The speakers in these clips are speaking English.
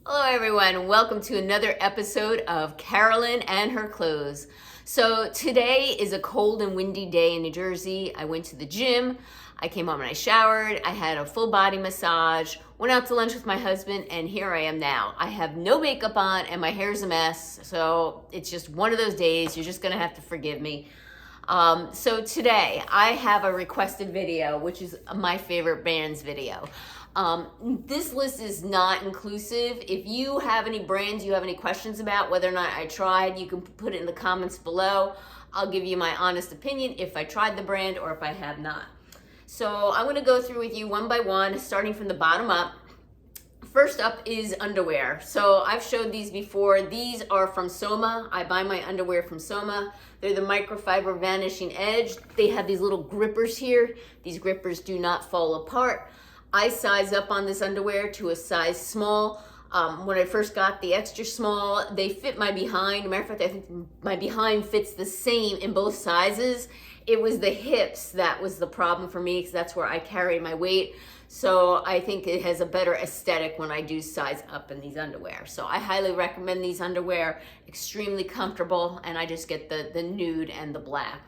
Hello everyone, welcome to another episode of Carolyn and her clothes. So today is a cold and windy day in New Jersey. I went to the gym, I came home and I showered, I had a full body massage, went out to lunch with my husband, and here I am now. I have no makeup on and my hair's a mess, so it's just one of those days. You're just gonna have to forgive me. So today I have a requested video, which is my favorite brands video. This list is not inclusive. If you have any brands you have any questions about whether or not I tried, you can put it in the comments below. I'll give you my honest opinion if I tried the brand or if I have not. So I'm going to go through with you one by one, starting from the bottom up. First up is underwear. So I've showed these before. These are from Soma. I buy my underwear from Soma. They're the microfiber vanishing edge. They have these little grippers here. These grippers do not fall apart. I size up on this underwear to a size small. When I first got the extra small, they fit my behind. Matter of fact, I think my behind fits the same in both sizes. It was the hips that was the problem for me because that's where I carry my weight. So I think it has a better aesthetic when I do size up in these underwear. So I highly recommend these underwear, extremely comfortable, and I just get the nude and the black.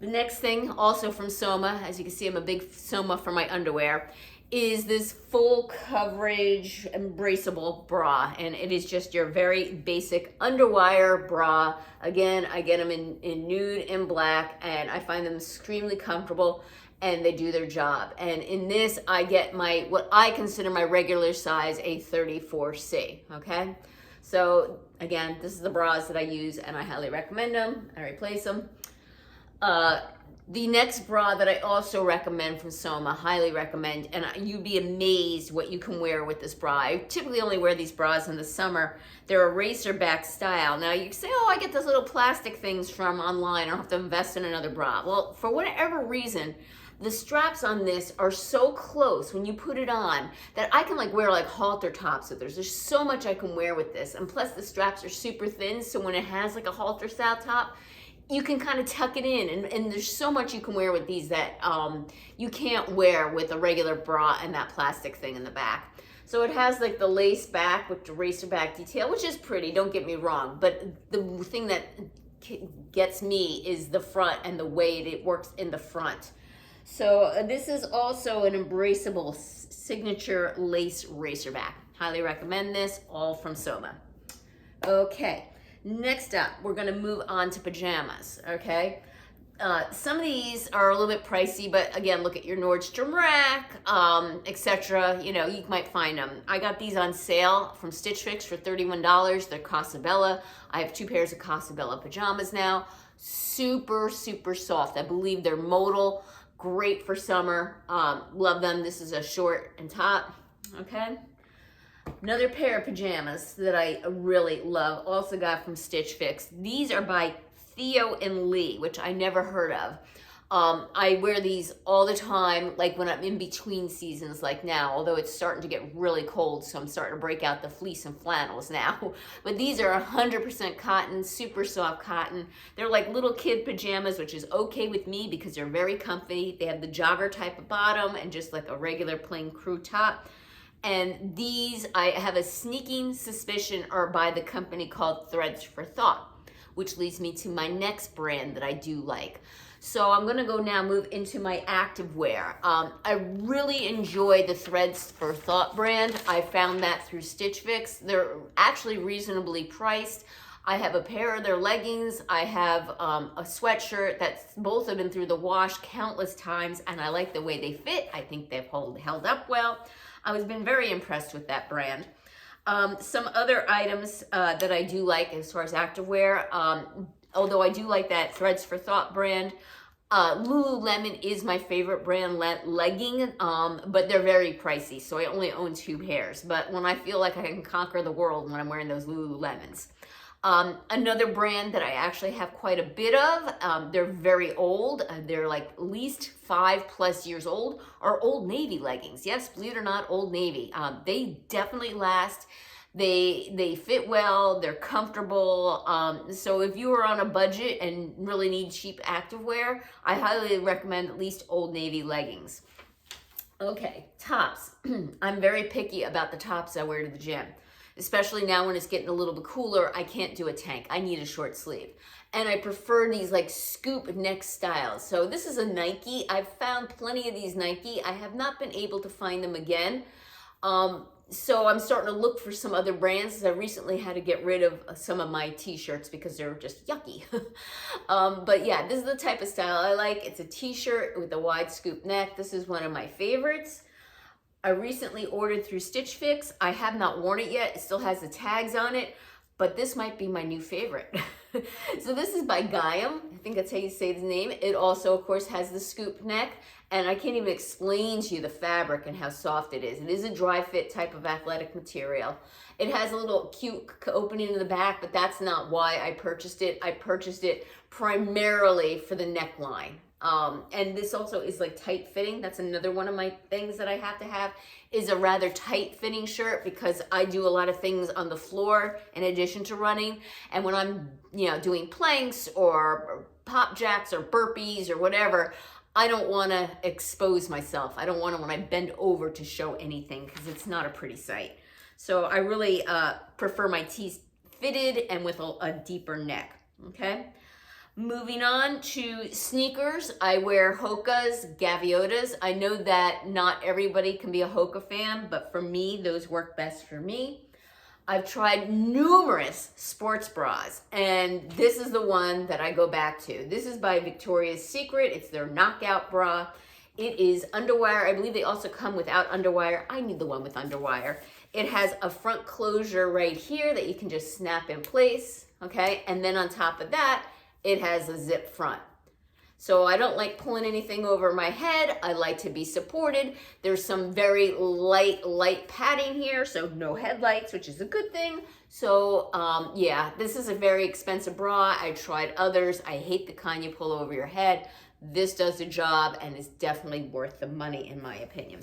The next thing, also from Soma, as you can see I'm a big Soma for my underwear, is this full coverage embraceable bra, and it is just your very basic underwire bra. Again, I get them in nude and black, and I find them extremely comfortable and they do their job. And in this I get my, what I consider my regular size, a 34C, okay? So again, this is the bras that I use and I highly recommend them. I replace them. The next bra that I also recommend from Soma, highly recommend, and you'd be amazed what you can wear with this bra. I typically only wear these bras in the summer. They're a racerback style. Now you can say, oh, I get those little plastic things from online. I don't have to invest in another bra. Well, for whatever reason, the straps on this are so close when you put it on that I can wear halter tops with this. There's so much I can wear with this. And plus the straps are super thin, so when it has a halter style top, you can kind of tuck it in, and there's so much you can wear with these that you can't wear with a regular bra and that plastic thing in the back. So it has the lace back with the racerback detail, which is pretty, don't get me wrong, but the thing that gets me is the front and the way it works in the front. So this is also an embraceable signature lace racerback. Highly recommend this, all from Soma. Okay. Next up, we're going to move on to pajamas, okay? Some of these are a little bit pricey, but again, look at your Nordstrom Rack, etc. You know, you might find them. I got these on sale from Stitch Fix for $31. They're Cosabella. I have 2 pairs of Cosabella pajamas now. Super, super soft. I believe they're modal. Great for summer. Love them. This is a short and top, okay? Another pair of pajamas that I really love, also got from Stitch Fix. These are by Theo and Lee, which I never heard of. I wear these all the time, when I'm in between seasons like now, although it's starting to get really cold, so I'm starting to break out the fleece and flannels now. But these are 100% cotton, super soft cotton. They're like little kid pajamas, which is okay with me because they're very comfy. They have the jogger type of bottom and just a regular plain crew top. And these, I have a sneaking suspicion, are by the company called Threads for Thought, which leads me to my next brand that I do like. So I'm gonna go now move into my activewear. I really enjoy the Threads for Thought brand. I found that through Stitch Fix. They're actually reasonably priced. I have a pair of their leggings. I have a sweatshirt that's both have been through the wash countless times, and I like the way they fit. I think they've held up well. I've been very impressed with that brand. Some other items that I do like as far as activewear, although I do like that Threads for Thought brand, Lululemon is my favorite brand legging, but they're very pricey, so I only own 2 pairs. But when I feel like I can conquer the world when I'm wearing those Lululemons. Another brand that I actually have quite a bit of, they're very old, they're at least 5+ years old, are OldNavy leggings. Yes, believe it or not, OldNavy. They definitely last. They fit well, they're comfortable. So if you are on a budget and really need cheap activewear, I highly recommend at least OldNavy leggings. Okay, tops. I'm very picky about the tops I wear to the gym. especially now when it's getting a little bit cooler. I can't do a tank. I need a short sleeve. And I prefer these like scoop neck styles. So this is a Nike. I've found plenty of these Nike. I have not been able to find them again. So I'm starting to look for some other brands. I recently had to get rid of some of my t-shirts because they're just yucky. But yeah, this is the type of style I like. It's a t-shirt with a wide scoop neck. This is one of my favorites. I recently ordered through Stitch Fix. I have not worn it yet. It still has the tags on it, but this might be my new favorite. So this is by Gaiam. I think that's how you say the name. It also, of course, has the scoop neck, and I can't even explain to you the fabric and how soft it is. It is a dry fit type of athletic material. It has a little cute opening in the back, but that's not why I purchased it. I purchased it primarily for the neckline. And this also is like tight fitting. That's another one of my things that I have to have, is a rather tight fitting shirt, because I do a lot of things on the floor in addition to running. And when I'm, doing planks or pop jacks or burpees or whatever, I don't want to expose myself. I don't want to, when I bend over, to show anything, because it's not a pretty sight. So I really prefer my tees fitted and with a deeper neck. Okay. Moving on to sneakers, I wear Hokas, Gaviotas. I know that not everybody can be a Hoka fan, but for me, those work best for me. I've tried numerous sports bras, and this is the one that I go back to. This is by Victoria's Secret. It's their knockout bra. It is underwire. I believe they also come without underwire. I need the one with underwire. It has a front closure right here that you can just snap in place, okay? And then on top of that, it has a zip front. So I don't like pulling anything over my head. I like to be supported. There's some very light padding here, so no headlights, which is a good thing. So yeah, this is a very expensive bra. I tried others. I hate the kind you pull over your head. This does the job and is definitely worth the money, in my opinion.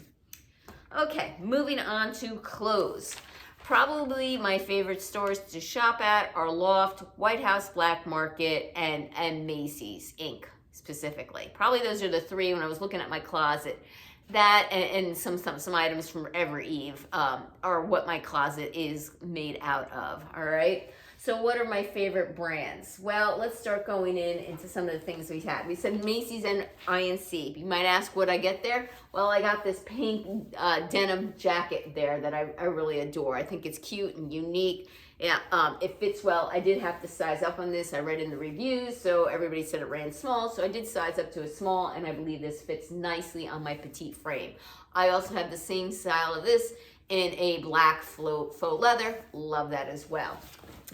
Okay, moving on to clothes. Probably my favorite stores to shop at are Loft, White House Black Market, and Macy's Inc. specifically. Probably those are the three when I was looking at my closet. That and some items from Ever Eve are what my closet is made out of, all right? So what are my favorite brands? Well, let's start going into some of the things we had. We said Macy's and INC. You might ask what I get there. Well, I got this pink denim jacket there that I really adore. I think it's cute and unique. Yeah, it fits well. I did have to size up on this. I read in the reviews, so everybody said it ran small. So I did size up to a small, and I believe this fits nicely on my petite frame. I also have the same style of this in a black faux leather. Love that as well.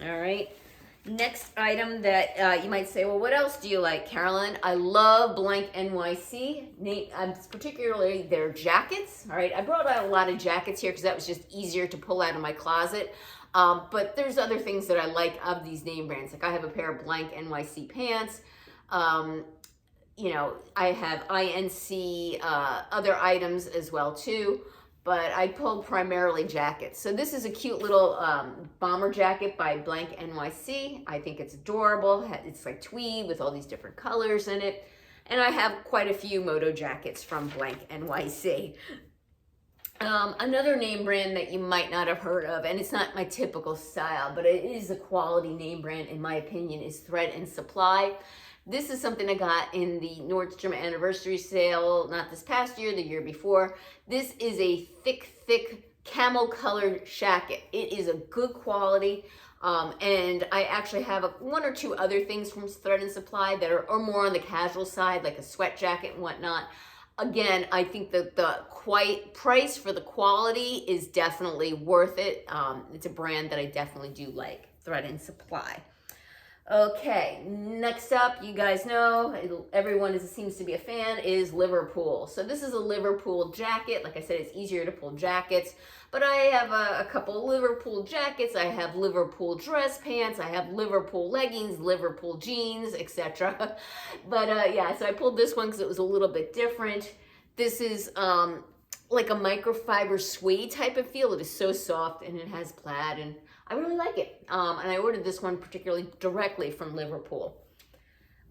All right. Next item that you might say, well, what else do you like, Carolyn? I love Blank NYC, particularly their jackets. All right. I brought out a lot of jackets here because that was just easier to pull out of my closet. But there's other things that I like of these name brands. Like I have a pair of Blank NYC pants. I have INC other items as well too. But I pulled primarily jackets. So this is a cute little bomber jacket by Blank NYC. I think it's adorable. It's like tweed with all these different colors in it. And I have quite a few moto jackets from Blank NYC. Another name brand that you might not have heard of, and it's not my typical style, but it is a quality name brand in my opinion, is Thread and Supply. This is something I got in the Nordstrom anniversary sale, not this past year, the year before. This is a thick camel colored jacket. It is a good quality. And I actually have one or two other things from Thread and Supply that are more on the casual side, like a sweat jacket and whatnot. Again, I think that the price for the quality is definitely worth it. It's a brand that I definitely do like, Thread and Supply. Okay, next up, you guys know, everyone seems to be a fan, is Liverpool. So this is a Liverpool jacket. Like I said, it's easier to pull jackets, but I have a couple Liverpool jackets. I have Liverpool dress pants. I have Liverpool leggings, Liverpool jeans, etc. But yeah, so I pulled this one because it was a little bit different. This is like a microfiber suede type of feel. It is so soft and it has plaid, and I really like it. And I ordered this one particularly directly from Liverpool.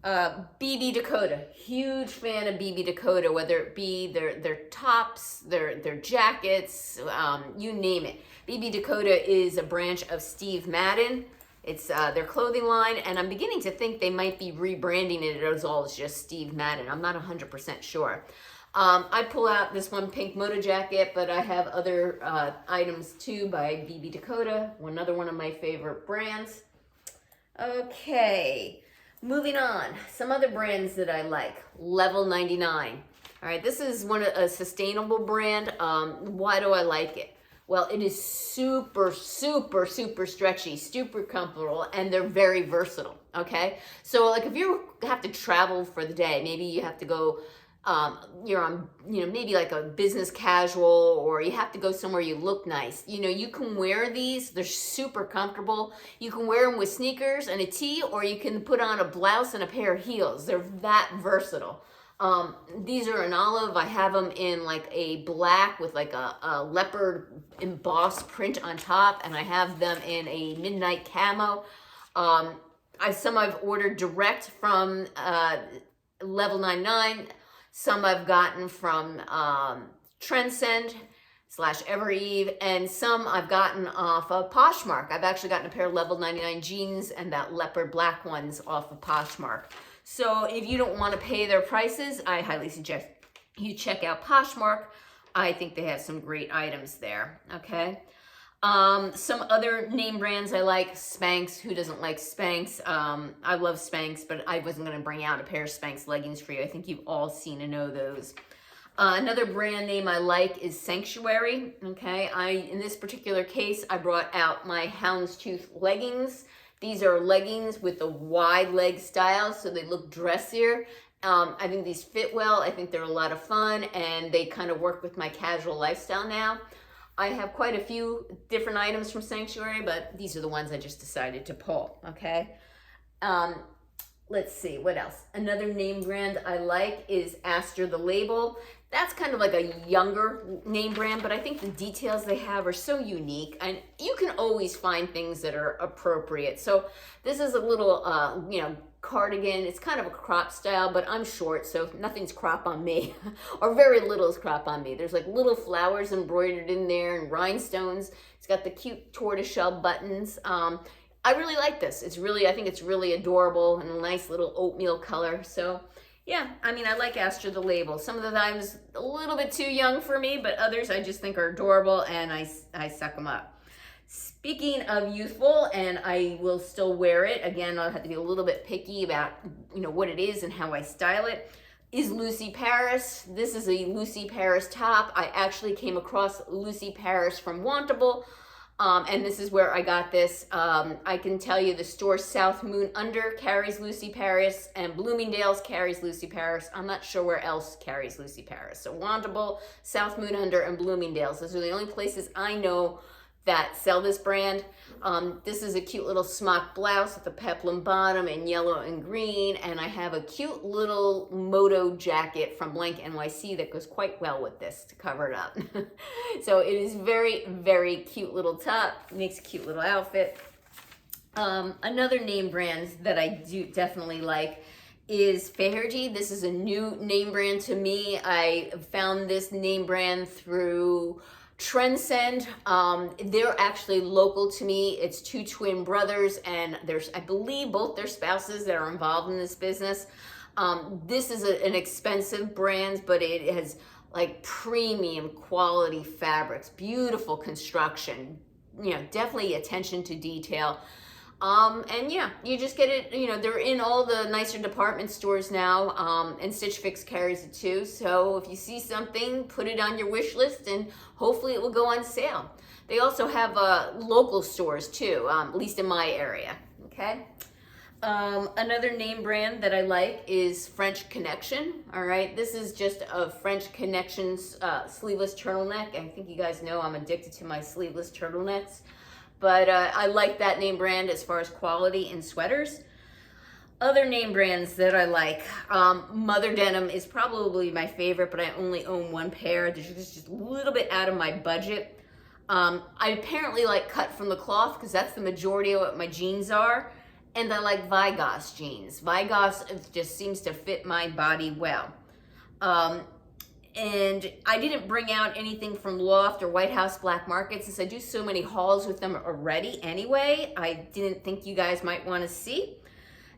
BB Dakota, huge fan of BB Dakota, whether it be their tops, their jackets, you name it. BB Dakota is a branch of Steve Madden. It's their clothing line, and I'm beginning to think they might be rebranding it as all as just Steve Madden. I'm not 100% sure. I pull out this one pink moto jacket, but I have other items too by BB Dakota, another one of my favorite brands. Okay. Moving on, some other brands that I like. Level 99. All right, this is a sustainable brand. Why do I like it? Well, it is super, super, super stretchy, super comfortable, and they're very versatile, okay? So like if you have to travel for the day, maybe you have to go, you're on, maybe like a business casual, or you have to go somewhere you look nice. You can wear these. They're super comfortable. You can wear them with sneakers and a tee, or you can put on a blouse and a pair of heels. They're that versatile. These are an olive. I have them in like a black with like a leopard embossed print on top, and I have them in a midnight camo. Some I've ordered direct from Level 99. Some I've gotten from Trendsend / Evereve, and some I've gotten off of Poshmark. I've actually gotten a pair of Level 99 jeans and that leopard black ones off of Poshmark. So if you don't want to pay their prices, I highly suggest you check out Poshmark. I think they have some great items there, okay? Some other name brands I like, Spanx. Who doesn't like Spanx? I love Spanx, but I wasn't going to bring out a pair of Spanx leggings for you. I think you've all seen and know those. Another brand name I like is Sanctuary, okay? In this particular case, I brought out my houndstooth leggings. These are leggings with the wide leg style, so they look dressier. I think these fit well. I think they're a lot of fun, and they kind of work with my casual lifestyle now. I have quite a few different items from Sanctuary, but these are the ones I just decided to pull, okay? Let's see, what else? Another name brand I like is Astor the Label. That's kind of like a younger name brand, but I think the details they have are so unique, and you can always find things that are appropriate. So this is a little, cardigan. It's kind of a crop style, but I'm short, so nothing's crop on me, or very little is crop on me. There's like little flowers embroidered in there and rhinestones. It's got the cute tortoiseshell buttons. I really like this. I think it's really adorable and a nice little oatmeal color. So yeah, I like Astor the Label. Some of the times a little bit too young for me, but others I just think are adorable, and I suck them up. Speaking of youthful, and I will still wear it, again, I'll have to be a little bit picky about what it is and how I style it, is Lucy Paris. This is a Lucy Paris top. I actually came across Lucy Paris from Wantable, and this is where I got this. I can tell you the store South Moon Under carries Lucy Paris, and Bloomingdale's carries Lucy Paris. I'm not sure where else carries Lucy Paris. So Wantable, South Moon Under, and Bloomingdale's. Those are the only places I know that sell this brand. This is a cute little smock blouse with a peplum bottom and yellow and green, and I have a cute little moto jacket from Blank NYC that goes quite well with this to cover it up. So it is very, very cute little top, makes a cute little outfit. Another name brand that I do definitely like is Faherty. This is a new name brand to me. I found this name brand through Trendsend. They're actually local to me. It's two twin brothers, and there's, I believe, both their spouses that are involved in this business. This is an expensive brand, but it has like premium quality fabrics, beautiful construction, definitely attention to detail. And yeah, you just get it, they're in all the nicer department stores now, and Stitch Fix carries it too. So if you see something, put it on your wish list and hopefully it will go on sale. They also have local stores too, at least in my area, okay? Another name brand that I like is French Connection, all right? This is just a French Connection's sleeveless turtleneck. I think you guys know I'm addicted to my sleeveless turtlenecks. But I like that name brand as far as quality in sweaters. Other name brands that I like, Mother Denim is probably my favorite, but I only own one pair. They're just a little bit out of my budget. I apparently like cut from the cloth because that's the majority of what my jeans are. and I like Vigos jeans. Vigos just seems to fit my body well. And I didn't bring out anything from Loft or White House Black Market since I do so many hauls with them already anyway. I didn't think you guys might want to see.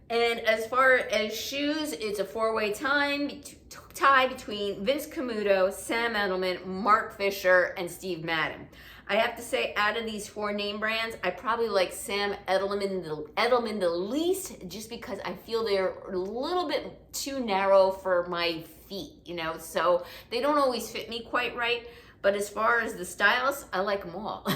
And as far as shoes, it's a four-way tie between Vince Camuto, Sam Edelman, Mark Fisher, and Steve Madden. I have to say, out of these four name brands, I probably like Sam Edelman the least, just because I feel they're a little bit too narrow for my feet, you know, so they don't always fit me quite right. But as far as the styles, I like them all.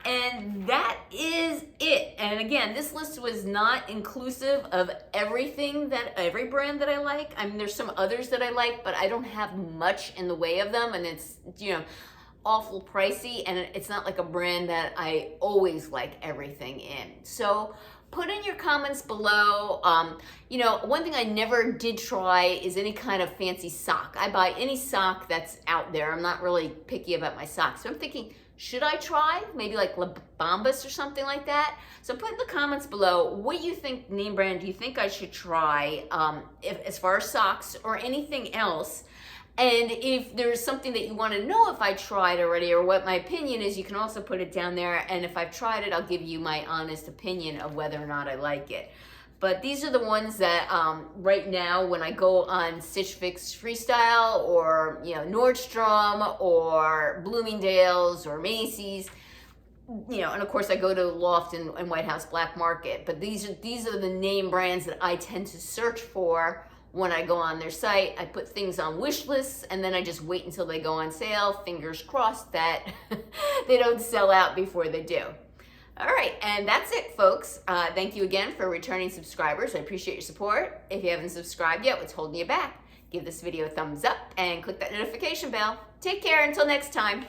And that is it. And again, this list was not inclusive of everything every brand that I like. I mean, there's some others that I like, but I don't have much in the way of them, and it's, you know, awful pricey, and it's not like a brand that I always like everything in. So put in your comments below. You know, one thing I never did try is any kind of fancy sock. I buy any sock that's out there. I'm not really picky about my socks. So I'm thinking, should I try maybe like La Bombas or something like that? So put in the comments below what you think, name brand do you think I should try, as far as socks or anything else. And if there's something that you want to know if I tried already or what my opinion is, you can also put it down there. And if I've tried it, I'll give you my honest opinion of whether or not I like it. But these are the ones that right now when I go on Stitch Fix Freestyle or, you know, Nordstrom or Bloomingdale's or Macy's, you know, and of course I go to Loft and White House Black Market. But these are the name brands that I tend to search for when I go on their site. I put things on wish lists and then I just wait until they go on sale. Fingers crossed that they don't sell out before they do. All right, and that's it, folks. Thank you again for returning subscribers. I appreciate your support. If you haven't subscribed yet, what's holding you back? Give this video a thumbs up and click that notification bell. Take care until next time.